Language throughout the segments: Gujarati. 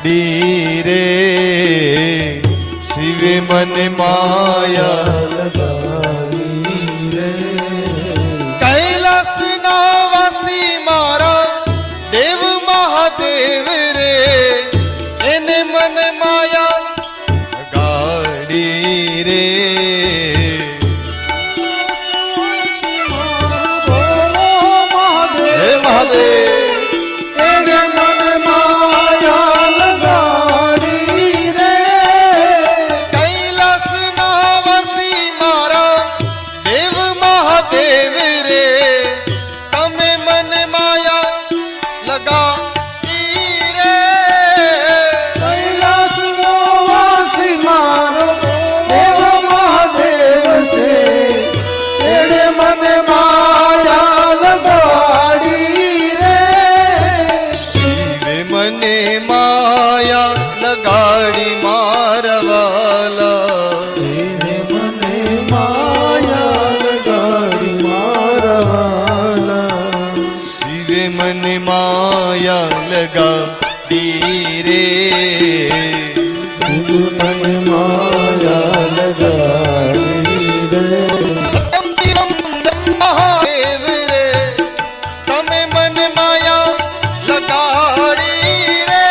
રે શિવે મને માયા લગાડી રે કૈલાસ ના વાસી મારા દેવ મહાદેવ રે એને મન માયા લગાડી રે મહાદેવ એને મન માયા લગાડી રે કૈલાસ ના વાસી મારા દેવ મહાદેવ રે તમે મન માયા લગાડી રે કૈલાસ નો વાસી મારો દેવ મહાદેવ છે એને મન માયા લગાડી રે શિવે મને માયા લગાડી મારવાલા એને મને માયા લગાડી મારવાલા શિવે મને માયા લગાડી રે શિવ મને માયા લગાડી રે સત્યમ શિવમ સુંદરમ મહાદેવ રે તમે મન માયા લગાડી રે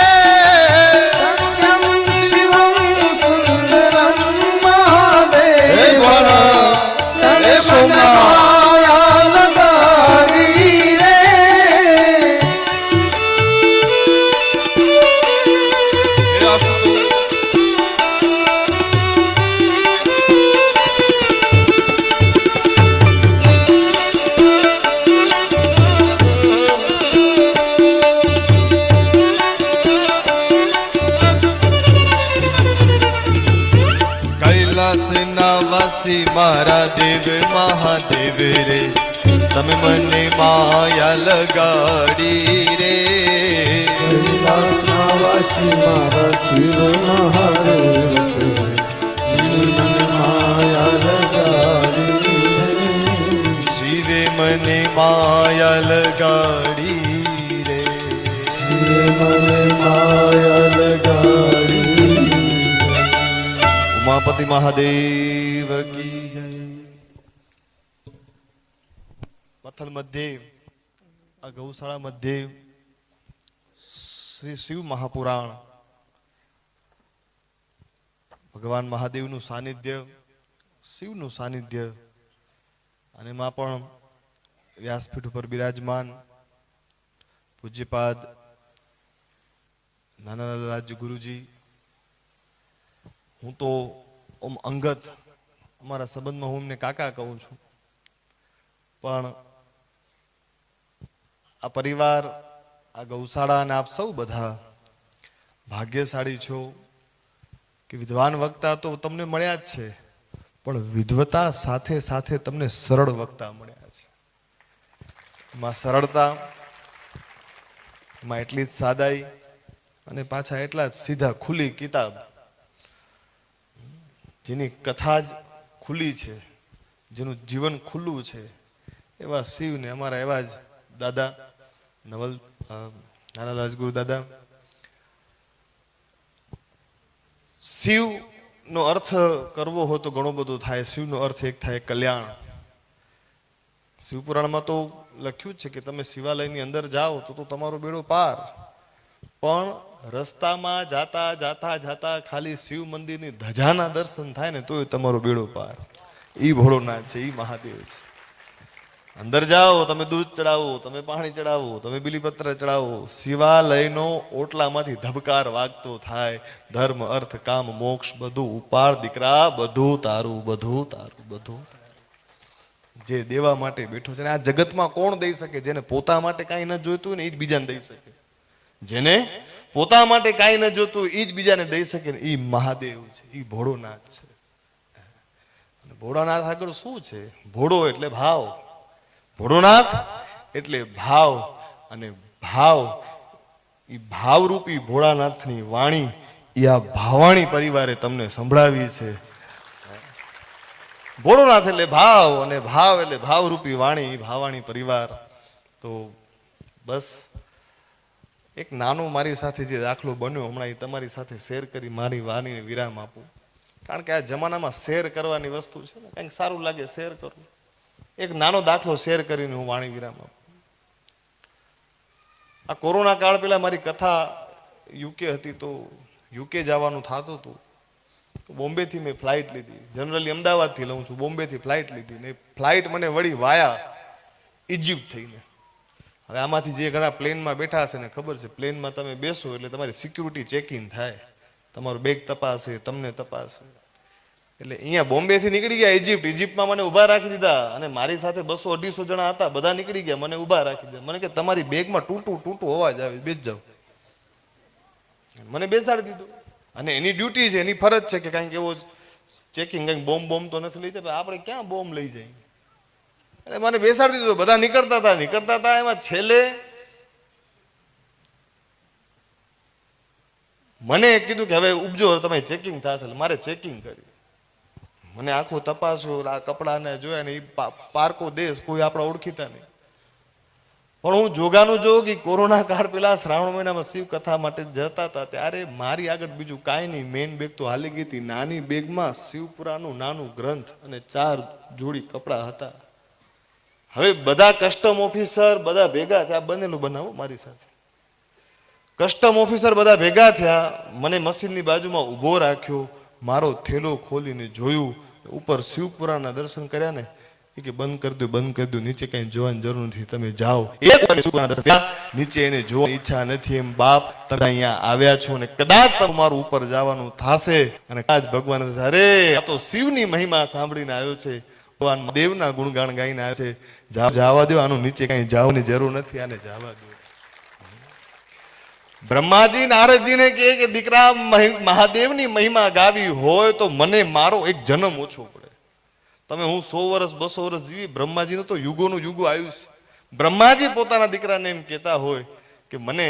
સત્યમ શિવમ સુંદરમ હે મહાદેવ દ્વારા તને હે સોમનાથ માયા લગાડી રે હે આશુતોષ કૈલાસ ના વાસી મારા દેવ મહાદેવ રે તમે મને માયા લગાડી રે કૈલાસના વાસી મારા શિવ મહાદેવ છે એને મને માયા લગાડી રે શિવે મને માયા લગાડી રે શિવ મને માયા લગાડી ઉમાપતિ મહાદેવ કી જય પથલ મધ્યે આ ગૌશાળા મધ્યે શ્રી શિવ મહાપુરાણ ભગવાન મહાદેવનું સાનિધ્ય શિવનું સાનિધ્ય અને એમાં પણ વ્યાસપીઠ ઉપર બિરાજમાન પૂજ્યપાદ નાનાલાલજી ગુરુજી હું તો ઓમ અંગત અમારા સંબંધમાં હું એમને કાકા કહું છું પણ આ પરિવાર આ ગૌશાળા અને આપ સૌ બધા ભાગ્યશાળી છો કે વિદ્વાન વક્તા તો તમને મળ્યા જ છે પણ વિદ્વતા સાથે સાથે તમને સરળ વક્તા મળ્યા છે એમાં સરળતા એમાં એટલી જ સાદાઈ અને પાછા એટલા જ સીધા ખુલ્લી કિતાબ જેની કથા જ ખુલ્લી છે જેનું જીવન ખુલ્લું છે એવા શિવને અમારા એવા જ દાદા નવલ નાનાલાલ ગુરુ દાદા શિવનો અર્થ કરવો હોય તો ઘણો બધો થાય શિવનો અર્થ એક થાય કલ્યાણ શિવપુરાણમાં તો લખ્યું છે કે તમે શિવાલયની અંદર જાઓ તો તમારો બેડો પાર પણ રસ્તામાં જાતા જાતા જાતા ખાલી શિવ મંદિરની ધજાના દર્શન થાય ને તોય તમારો બેડો પાર ઈ ભોળોનાથ છે ઈ મહાદેવ છે અંદર જાઓ તમે દૂધ ચડાવો તમે પાણી ચડાવો તમે બીલીપત્ર ચડાવો શિવાલયનો ઓટલામાંથી ધબકાર વાગતો થાય ધર્મ અર્થ કામ મોક્ષ બધું ઉપાડ દીકરા બધું તારું બધું તારું બધું જે દેવા માટે બેઠો છે ને આ જગતમાં કોણ દઈ શકે જેને પોતા માટે કાંઈ ન જોઈતું ને એ જ બીજાને દઈ શકે જેને પોતા માટે કાંઈ ન જોતું એ જ બીજાને દઈ શકે ને એ મહાદેવ છે એ ભોળોનાથ છે ભોળાનાથ આગળ શું છે ભોળો એટલે ભાવ ભોળોનાથ એટલે ભાવ અને ભાવ એ ભાવરૂપી ભોળાનાથની વાણી એ આ ભાવાણી પરિવારે તમને સંભળાવી છે ભોળોનાથ એટલે ભાવ અને ભાવ એટલે ભાવરૂપી વાણી ભાવાણી પરિવાર તો બસ એક નાનો મારી સાથે જે દાખલો બન્યો હમણાં એ તમારી સાથે શેર કરી મારી વાણીને વિરામ આપું. કારણ કે આ જમાનામાં શેર કરવાની વસ્તુ છે ને, કંઈક સારું લાગે શેર કરવું. એક નાનો દાખલો શેર કરીને હું વાણી વિરામ આપું. આ કોરોના કાળ પહેલા મારી કથા યુકે હતી, તો યુકે જવાનું થતું હતું. બોમ્બેથી મેં ફ્લાઇટ લીધી. જનરલી અમદાવાદથી લઉં છું, બોમ્બેથી ફ્લાઇટ લીધી ને ફ્લાઇટ મને વળી વાયા ઇજિપ્ત થઈને. હવે આમાંથી જે ઘણા પ્લેનમાં બેઠા હશે ને ખબર છે, પ્લેનમાં તમે બેસો એટલે તમારી સિક્યુરિટી ચેકિંગ થાય, તમારું બેગ તપાસે, તમને તપાસે. એટલે અહીંયા બોમ્બેથી નીકળી ગયા ઇજિપ્ત. ઇજિપ્તમાં મને ઊભા રાખી દીધા અને મારી સાથે 200-250 જણા હતા, બધા નીકળી ગયા, મને ઊભા રાખી દીધા. મને કે તમારી બેગમાં ટૂટું અવાજ આવે, બેસ જાઓ. મને બેસાડી દીધો. અને એની ડ્યુટી છે, એની ફરજ છે કે કાંઈક એવો ચેકિંગ, કંઈક બોમ્બ તો નથી લઈ જતા. આપણે ક્યાં બોમ્બ લઈ જઈએ? એટલે મને બેસાડી દીધો. બધા નીકળતા હતા. એમાં છેલ્લે મને કીધું કે હવે ઉપજો, તમે ચેકિંગ થશે. મારે ચેકિંગ કરી. મને આખું તપાસ્યું, આ કપડાને જોયા ને, એ પારકો દેશ, કોઈ આપણા ઓળખીતા નહીં. પણ હું જોગાનું જોઉં કે કોરોના કાળ પેલા શ્રાવણ મહિનામાં શિવ કથા માટે જતા હતા, ત્યારે મારી આગળ બીજું કાંઈ નહીં, મેઇન બેગ તો હાલી ગઈ હતી. નાની બેગમાં શિવપુરાનું નાનું ગ્રંથ અને 4 જોડી કપડા હતા. હવે બધા કસ્ટમ ઓફિસર બધા ભેગા થયા, બનેલું બનાવો મારી સાથે. કસ્ટમ ઓફિસર બધા ભેગા થયા, મને મશીનની બાજુમાં ઊભો રાખ્યો, મારો થેલો ખોલીને જોયું, ઉપર શિવપુરાના દર્શન કર્યા ને, એ કે બંધ કરી દો, નીચે કઈ જોવાની જરૂર નથી, તમે જાઓ. નીચે એને જોવાની ઈચ્છા નથી. એમ બાપ, તમે અહીંયા આવ્યા છો ને કદાચ તમારું ઉપર જવાનું થશે અને કદાચ ભગવાન અરે આ તો શિવની મહિમા સાંભળીને આવ્યો છે, ભગવાન દેવના ગુણગાન ગાઈને આવ્યો છે, જવા દો, આનું નીચે કઈ જવાની જરૂર નથી, આને જવા દો. બ્રહ્માજી નારદજીને કહે કે દીકરા, મહાદેવની મહિમા ગાવી હોય તો મને મારો એક જન્મ ઓછો પડે. તમે હું 100 વર્ષ 200 વર્ષ જીવી, બ્રહ્માજીનું તો યુગોનું યુગો આયુષ્ય. બ્રહ્માજી પોતાના દીકરાને એમ કહેતા હોય કે મને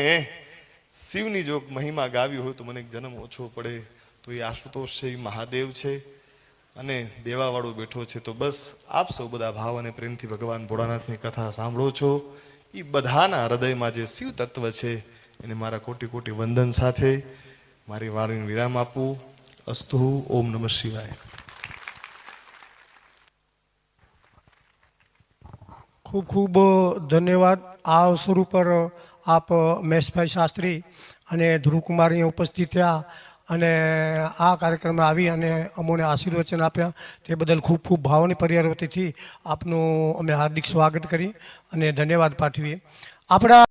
શિવની જો મહિમા ગાવી હોય તો મને એક જન્મ ઓછો પડે. તો એ આશુતોષ છે, એ મહાદેવ છે અને દેવાવાળો બેઠો છે. તો બસ આપ સૌ બધા ભાવ અને પ્રેમથી ભગવાન ભોળાનાથની કથા સાંભળો છો. એ બધાના હૃદયમાં જે શિવ તત્વ છે એને મારા કોટી કોટી વંદન સાથે મારી વાણીને વિરામ આપું. અસ્તુ. ઓમ નમઃ શિવાય. ખૂબ ખૂબ ધન્યવાદ. આ અવસર ઉપર આપ મહેશભાઈ શાસ્ત્રી અને ધ્રુવકુમાર અહીંયા ઉપસ્થિત થયા અને આ કાર્યક્રમમાં આવી અને અમોને આશીર્વચન આપ્યા, તે બદલ ખૂબ ખૂબ ભાવની પરિવાર વતીથી આપનું અમે હાર્દિક સ્વાગત કરી અને ધન્યવાદ પાઠવીએ. આપણા